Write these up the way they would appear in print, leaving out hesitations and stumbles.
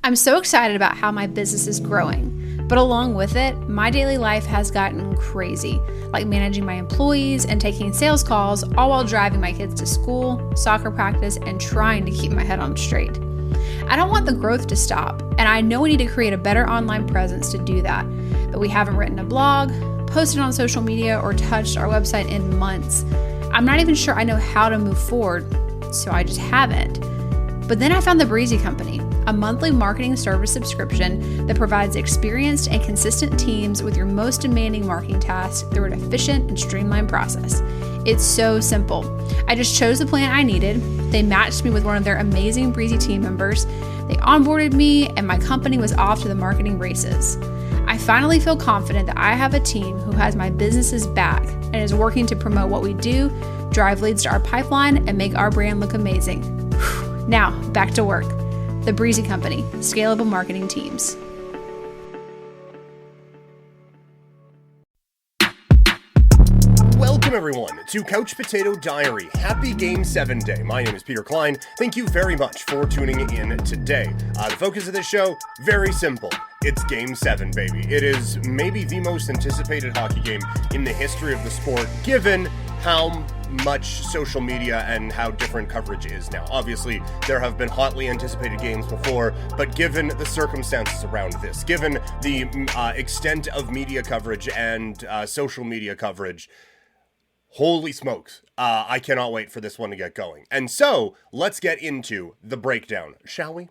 I'm so excited about how my business is growing, but along with it, my daily life has gotten crazy, like managing my employees and taking sales calls, all while driving my kids to school, soccer practice, and trying to keep my head on straight. I don't want the growth to stop, and I know we need to create a better online presence to do that, but we haven't written a blog, posted on social media, or touched our website in months. I'm not even sure I know how to move forward, so I just haven't. But then I found the Breezy Company, a monthly marketing service subscription that provides experienced and consistent teams with your most demanding marketing tasks through an efficient and streamlined process. It's so simple. I just chose the plan I needed. They matched me with one of their amazing Breezy team members. They onboarded me, and my company was off to the marketing races. I finally feel confident that I have a team who has my business's back and is working to promote what we do, drive leads to our pipeline, and make our brand look amazing. Now, back to work. The Breezy Company, scalable marketing teams. Welcome everyone to Couch Potato Diary. Happy Game 7 Day. My name is Peter Klein. Thank you very much for tuning in today. The focus of this show, very simple. It's Game 7, baby. It is maybe the most anticipated hockey game in the history of the sport, given how much social media and how different coverage is now. Obviously, there have been hotly anticipated games before, but given the circumstances around this, given the extent of media coverage and social media coverage, holy smokes, I cannot wait for this one to get going. And so, let's get into the breakdown, shall we?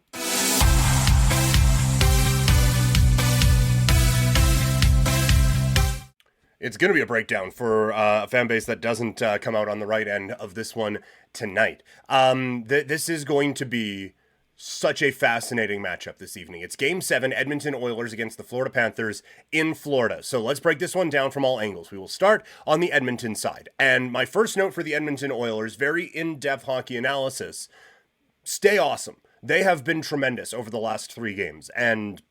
It's going to be a breakdown for a fan base that doesn't come out on the right end of this one tonight. This is going to be such a fascinating matchup this evening. It's Game 7, Edmonton Oilers against the Florida Panthers in Florida. So let's break this one down from all angles. We will start on the Edmonton side. And my first note for the Edmonton Oilers, very in-depth hockey analysis. Stay awesome. They have been tremendous over the last 3 games. And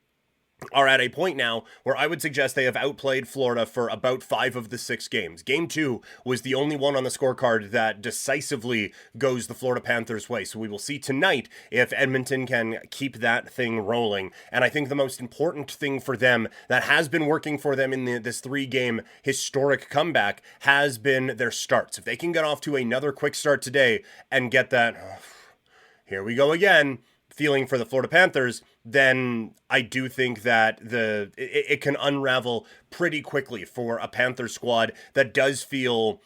are at a point now where I would suggest they have outplayed Florida for about 5 of the 6 games. Game 2 was the only one on the scorecard that decisively goes the Florida Panthers' way. So we will see tonight if Edmonton can keep that thing rolling. And I think the most important thing for them that has been working for them in this 3-game historic comeback has been their starts. If they can get off to another quick start today and get that, here we go again, feeling for the Florida Panthers, then I do think that it can unravel pretty quickly for a Panthers squad that does feel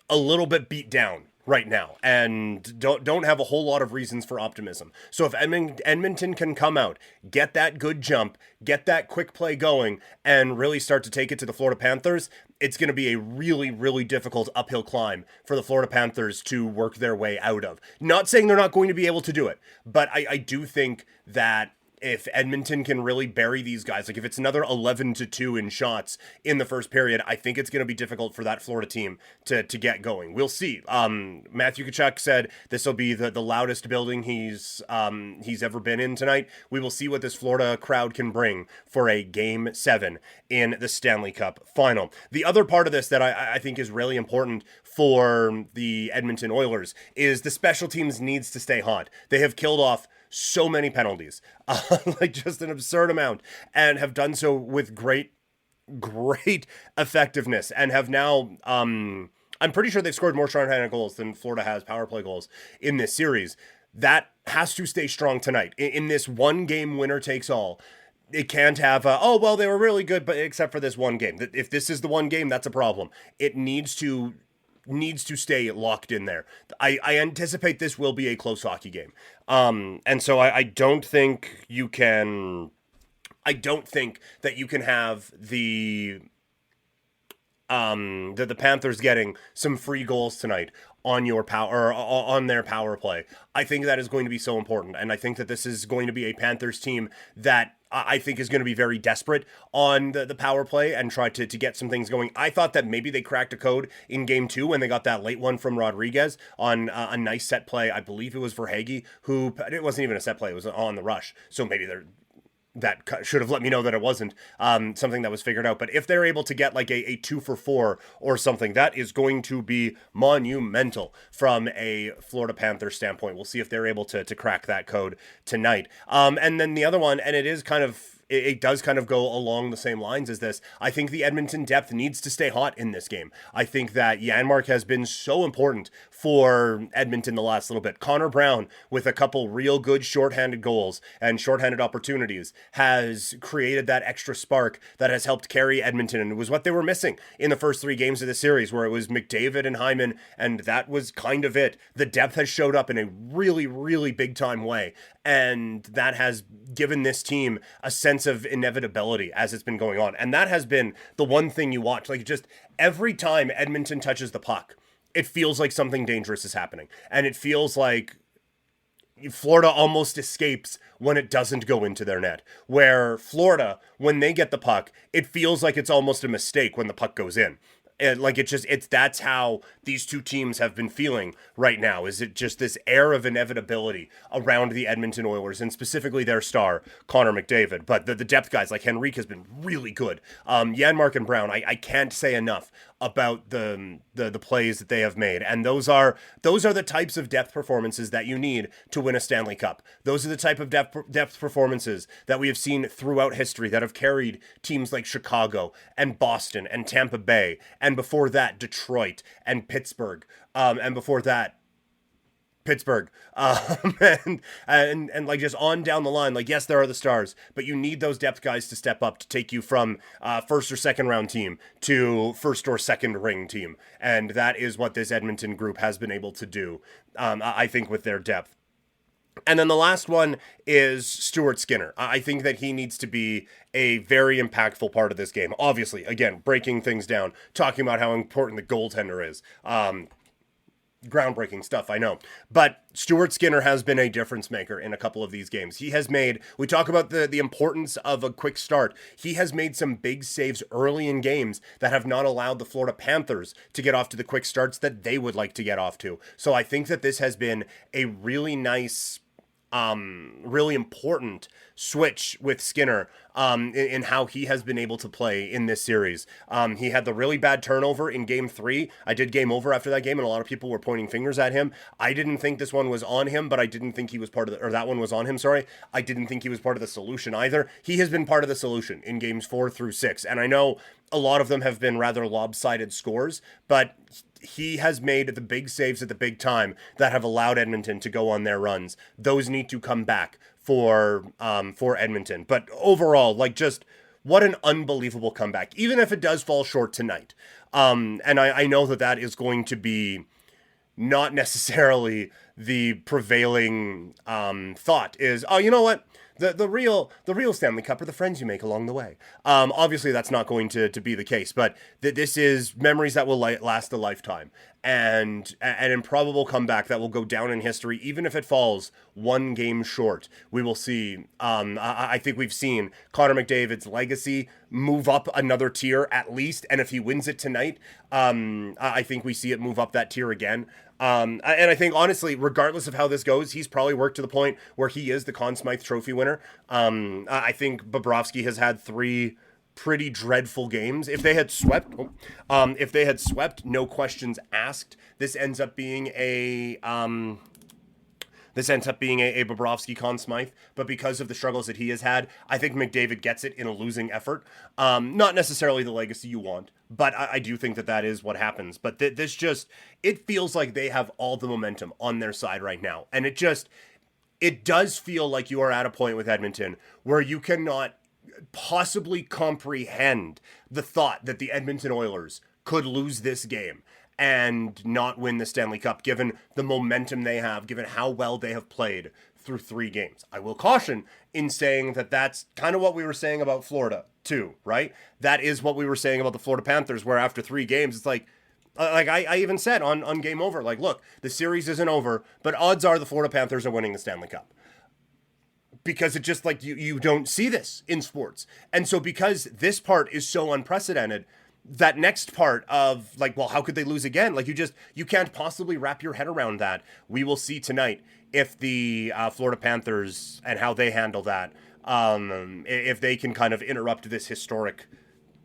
a little bit beat down right now and don't have a whole lot of reasons for optimism. So if Edmonton can come out, get that good jump, get that quick play going, and really start to take it to the Florida Panthers, it's going to be a really, really difficult uphill climb for the Florida Panthers to work their way out of. Not saying they're not going to be able to do it, but I do think that if Edmonton can really bury these guys, like if it's another 11-2 in shots in the first period, I think it's going to be difficult for that Florida team to get going. We'll see. Matthew Tkachuk said this will be the loudest building he's ever been in tonight. We will see what this Florida crowd can bring for a Game 7 in the Stanley Cup final. The other part of this that I think is really important for the Edmonton Oilers is the special teams needs to stay hot. They have killed off so many penalties, like just an absurd amount, and have done so with great effectiveness, and have now, I'm pretty sure they've scored more shorthanded goals than Florida has power play goals in this series. That has to stay strong tonight. In this 1-game winner takes all, it can't have, they were really good, but except for this one game. If this is the one game, that's a problem. It needs to stay locked in there. I anticipate this will be a close hockey game. And so I don't think you can, that you can have the Panthers getting some free goals tonight on your on their power play. I think that is going to be so important. And I think that this is going to be a Panthers team that I think is going to be very desperate on the power play and try to get some things going. I thought that maybe they cracked a code in Game 2 when they got that late one from Rodriguez on a nice set play. I believe it was Verhaeghe, who, it wasn't even a set play, it was on the rush. So maybe that should have let me know that it wasn't something that was figured out. But if they're able to get like a 2-for-4 or something, that is going to be monumental from a Florida Panthers standpoint. We'll see if they're able to crack that code tonight. And then the other one, and it does kind of go along the same lines as this. I think the Edmonton depth needs to stay hot in this game. I think that Janmark has been so important for Edmonton the last little bit. Connor Brown, with a couple real good shorthanded goals and shorthanded opportunities, has created that extra spark that has helped carry Edmonton, and it was what they were missing in the first 3 games of the series, where it was McDavid and Hyman, and that was kind of it. The depth has showed up in a really, really big time way, and that has given this team a sense of inevitability as it's been going on. And that has been the one thing you watch. Like, just every time Edmonton touches the puck, it feels like something dangerous is happening. And it feels like Florida almost escapes when it doesn't go into their net. Where Florida, when they get the puck, it feels like it's almost a mistake when the puck goes in. That's how these two teams have been feeling right now. Is it just this air of inevitability around the Edmonton Oilers, and specifically their star, Connor McDavid. But the depth guys, like Henrique, has been really good. Janmark and Brown, I can't say enough about the plays that they have made. And those are the types of depth performances that you need to win a Stanley Cup. Those are the type of depth performances that we have seen throughout history that have carried teams like Chicago and Boston and Tampa Bay, and before that, Detroit and Pittsburgh, and before that, and like just on down the line. Like, yes, there are the stars, but you need those depth guys to step up to take you from first or second round team to first or second ring team, and that is what this Edmonton group has been able to do, I think, with their depth. And then the last one is Stuart Skinner. I think that he needs to be a very impactful part of this game. Obviously, again, breaking things down, talking about how important the goaltender is. Groundbreaking stuff, I know. But Stuart Skinner has been a difference maker in a couple of these games. He has made, we talk about the importance of a quick start. He has made some big saves early in games that have not allowed the Florida Panthers to get off to the quick starts that they would like to get off to. So I think that this has been a really nice, really important switch with Skinner in how he has been able to play in this series. He had the really bad turnover in game 3. I did game over after that game, and a lot of people were pointing fingers at him. I didn't think this one was on him, but I didn't think he was part of the, or that one was on him, sorry. I didn't think he was part of the solution either. He has been part of the solution in games 4 through 6, and I know a lot of them have been rather lopsided scores, but he has made the big saves at the big time that have allowed Edmonton to go on their runs. Those need to come back for Edmonton. But overall, like, just what an unbelievable comeback, even if it does fall short tonight. And I know that is going to be not necessarily the prevailing thought is, oh, you know what? The real Stanley Cup are the friends you make along the way. Obviously, that's not going to be the case, but this is memories that will last a lifetime, and an improbable comeback that will go down in history, even if it falls one game short. We will see. I think we've seen Connor McDavid's legacy move up another tier at least, and if he wins it tonight, I think we see it move up that tier again. And I think, honestly, regardless of how this goes, he's probably worked to the point where he is the Conn Smythe Trophy winner. I think Bobrovsky has had 3 pretty dreadful games. If they had swept, no questions asked, this ends up being a Bobrovsky Conn Smythe, but because of the struggles that he has had, I think McDavid gets it in a losing effort. Not necessarily the legacy you want, but I do think that is what happens. But this just, it feels like they have all the momentum on their side right now. And it does feel like you are at a point with Edmonton where you cannot possibly comprehend the thought that the Edmonton Oilers could lose this game and not win the Stanley Cup, given the momentum they have, given how well they have played through 3 games. I will caution in saying that that's kind of what we were saying about Florida too, right? That is what we were saying about the Florida Panthers, where after 3 games, it's like I even said on Game Over, like, look, the series isn't over, but odds are the Florida Panthers are winning the Stanley Cup. Because it just, like, you don't see this in sports. And so because this part is so unprecedented, that next part of, like, well, how could they lose again? Like, you can't possibly wrap your head around that. We will see tonight if the Florida Panthers and how they handle that, if they can kind of interrupt this historic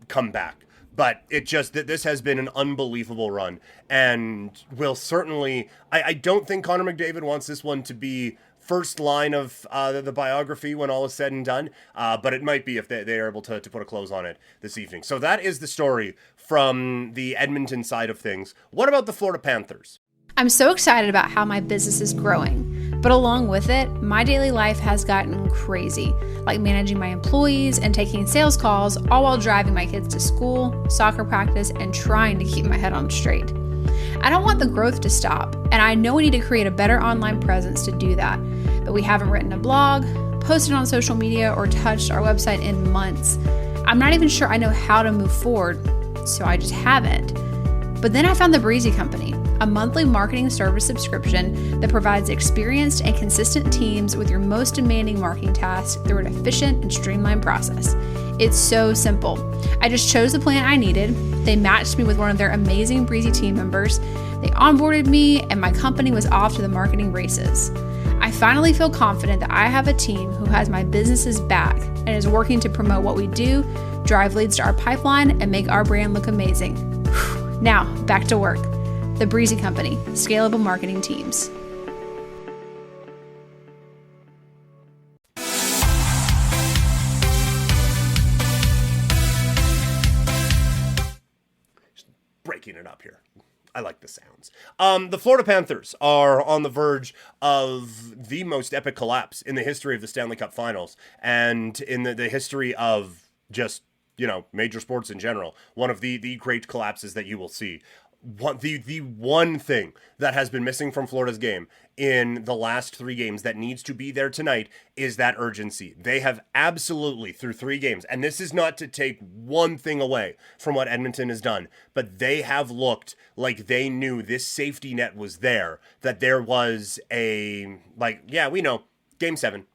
comeback. But this has been an unbelievable run, and will certainly, I don't think Connor McDavid wants this one to be first line of the biography when all is said and done, but it might be if they are able to put a close on it this evening. So that is the story from the Edmonton side of things. What about the Florida Panthers? I'm so excited about how my business is growing, but along with it, my daily life has gotten crazy, like managing my employees and taking sales calls, all while driving my kids to school, soccer practice, and trying to keep my head on straight. I don't want the growth to stop, and I know we need to create a better online presence to do that, but we haven't written a blog, posted on social media, or touched our website in months. I'm not even sure I know how to move forward, so I just haven't. But then I found the Breezy Company, a monthly marketing service subscription that provides experienced and consistent teams with your most demanding marketing tasks through an efficient and streamlined process. It's so simple. I just chose the plan I needed. They matched me with one of their amazing Breezy team members. They onboarded me, and my company was off to the marketing races. I finally feel confident that I have a team who has my business's back and is working to promote what we do, drive leads to our pipeline, and make our brand look amazing. Now, back to work. The Breezy Company, scalable marketing teams. Just breaking it up here. I like the sounds. The Florida Panthers are on the verge of the most epic collapse in the history of the Stanley Cup Finals and in the history of just, major sports in general. One of the great collapses that you will see. The one thing that has been missing from Florida's game in the last 3 games that needs to be there tonight is that urgency. They have absolutely, through 3 games, and this is not to take one thing away from what Edmonton has done, but they have looked like they knew this safety net was there, that there was we know, Game 7,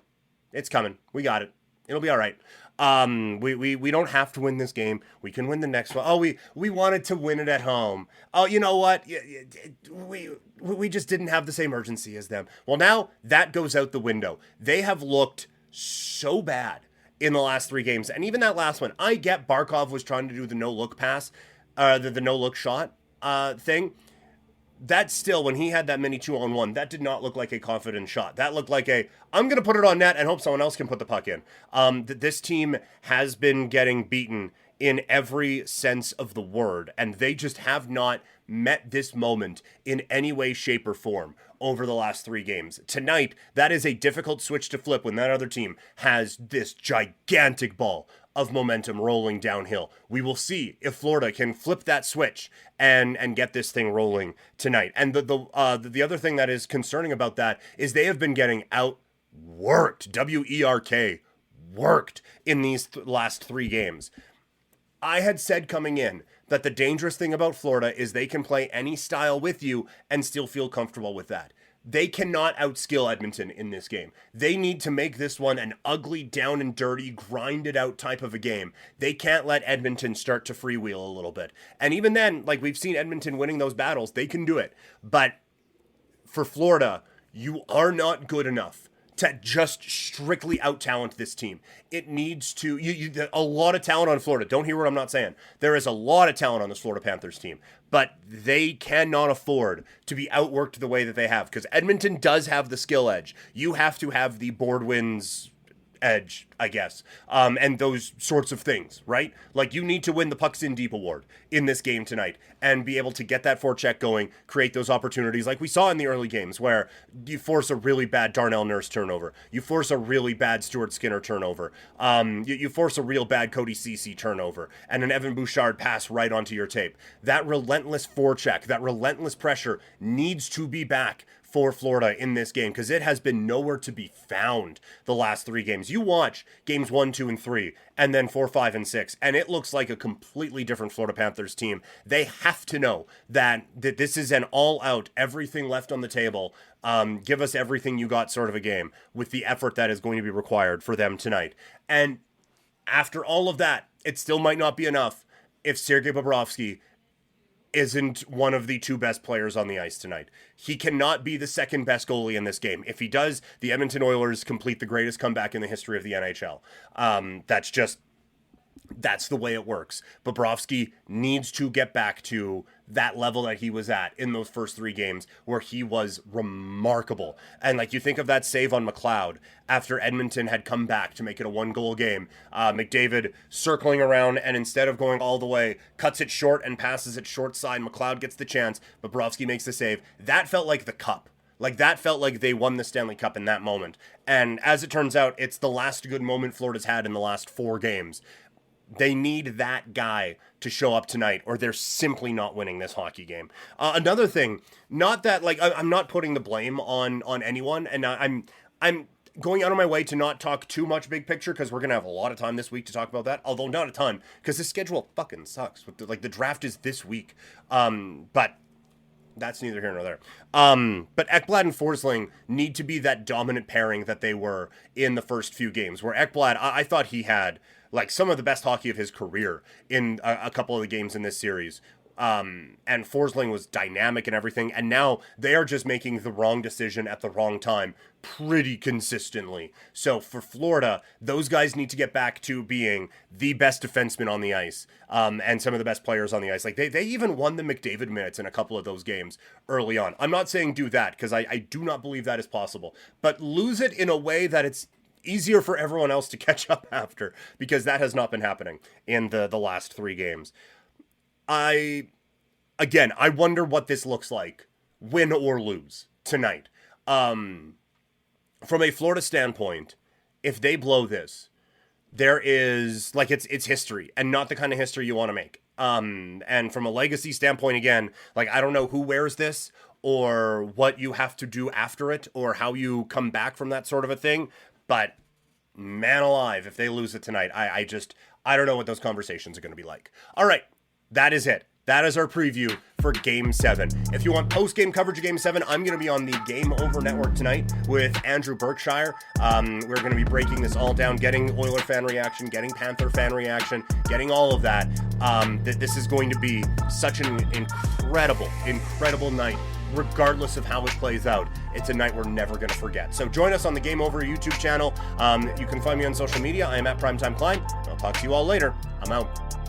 it's coming, we got it, it'll be all right. We don't have to win this game. We can win the next one. Oh, we wanted to win it at home. Oh, you know what? We just didn't have the same urgency as them. Well, now that goes out the window. They have looked so bad in the last 3 games. And even that last one, I get Barkov was trying to do the no-look pass, the no-look shot thing. That still, when he had that mini 2-on-1, that did not look like a confident shot. That looked like I'm going to put it on net and hope someone else can put the puck in. This team has been getting beaten in every sense of the word, and they just have not met this moment in any way, shape, or form over the last 3 games. Tonight, that is a difficult switch to flip when that other team has this gigantic ball of momentum rolling downhill. We will see if Florida can flip that switch and get this thing rolling tonight. And the other thing that is concerning about that is they have been getting outworked, W-E-R-K, worked in these last 3 games. I had said coming in that the dangerous thing about Florida is they can play any style with you and still feel comfortable with that. They cannot outskill Edmonton in this game. They need to make this one an ugly, down and dirty, grinded out type of a game. They can't let Edmonton start to freewheel a little bit. And even then, like we've seen Edmonton winning those battles, they can do it. But for Florida, you are not good enough to just strictly out-talent this team. It needs to, a lot of talent on Florida. Don't hear what I'm not saying. There is a lot of talent on this Florida Panthers team, but they cannot afford to be outworked the way that they have, because Edmonton does have the skill edge. You have to have the board wins edge, I guess, and those sorts of things, right? Like, you need to win the pucks in deep award in this game tonight and be able to get that forecheck going, create those opportunities like we saw in the early games where you force a really bad Darnell Nurse turnover, you force a really bad Stuart Skinner turnover, you force a real bad Cody Ceci turnover, and an Evan Bouchard pass right onto your tape. That relentless forecheck, that relentless pressure needs to be back for Florida in this game, because it has been nowhere to be found the last 3 games. You watch games 1, 2, and 3, and then 4, 5, and 6, and it looks like a completely different Florida Panthers team. They have to know that this is an all-out, everything left on the table, give us everything you got sort of a game, with the effort that is going to be required for them tonight. And after all of that, it still might not be enough if Sergei Bobrovsky isn't one of the two best players on the ice tonight. He cannot be the second best goalie in this game. If he does, the Edmonton Oilers complete the greatest comeback in the history of the NHL. That's the way it works. Bobrovsky needs to get back to that level that he was at in those first 3 games where he was remarkable. And like, you think of that save on McLeod after Edmonton had come back to make it a 1-goal game. McDavid circling around, and instead of going all the way, cuts it short and passes it short side. McLeod gets the chance. Bobrovsky makes the save. That felt like the cup. Like, that felt like they won the Stanley Cup in that moment. And as it turns out, it's the last good moment Florida's had in the last 4 games. They need that guy to show up tonight, or they're simply not winning this hockey game. Another thing, not that, like, I'm not putting the blame on anyone, and I'm going out of my way to not talk too much big picture, because we're going to have a lot of time this week to talk about that, although not a ton, because the schedule fucking sucks. The draft is this week, but that's neither here nor there. But Ekblad and Forsling need to be that dominant pairing that they were in the first few games, where Ekblad, I thought he had like some of the best hockey of his career in a couple of the games in this series. And Forsling was dynamic and everything. And now they are just making the wrong decision at the wrong time pretty consistently. So for Florida, those guys need to get back to being the best defensemen on the ice, and some of the best players on the ice. Like they even won the McDavid minutes in a couple of those games early on. I'm not saying do that, because I do not believe that is possible. But lose it in a way that it's easier for everyone else to catch up after, because that has not been happening in the last 3 games. I wonder what this looks like, win or lose, tonight. From a Florida standpoint, if they blow this, there is, like, it's history, and not the kind of history you want to make. And from a legacy standpoint, again, like, I don't know who wears this, or what you have to do after it, or how you come back from that sort of a thing. But man alive, if they lose it tonight, I don't know what those conversations are going to be like. All right, that is it. That is our preview for Game 7. If you want post-game coverage of Game 7, I'm going to be on the Game Over Network tonight with Andrew Berkshire. We're going to be breaking this all down, getting Oiler fan reaction, getting Panther fan reaction, getting all of that. This is going to be such an incredible night. Regardless of how it plays out, it's a night we're never going to forget. So join us on the Game Over YouTube channel. You can find me on social media. I am at Primetime Klein. I'll talk to you all later. I'm out.